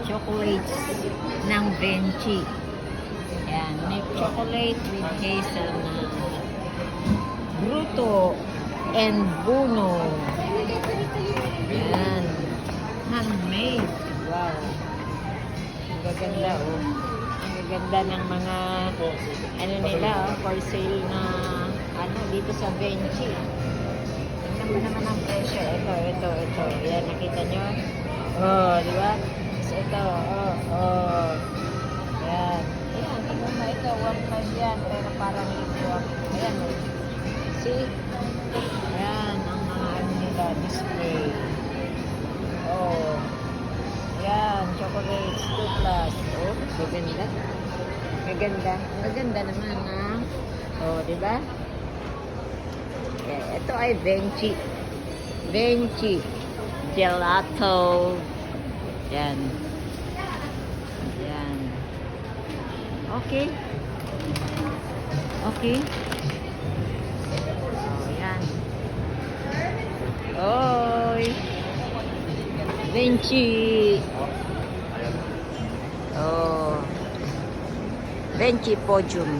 chocolates ng Venchi. Yan, milk chocolate with hazelnut. Bruto and Buno. Yan. Handmade. Wow. Ang gaganda, oh. Ang gaganda ng mga, ano nila, oh, for sale na, ano, dito sa Venchi. Tingnan mo naman ang presyo. Ito. Yan, nakita nyo? Oh, di ba? So, ito, oh. Yan. Ayan, tingnan mo ito. 1.5 yan. Pero parang ito. Ayan, oh. See? Ayan, ang mga ano nila, display. Oh. Ayan, chocolates, 2 plus. Oh, maganda. Maganda naman, ha? Oh, di ba? Ito ay Venchi gelato. Yan. Okay. Oh, yan. Oy. Venchi. Oh. Venchi Podium.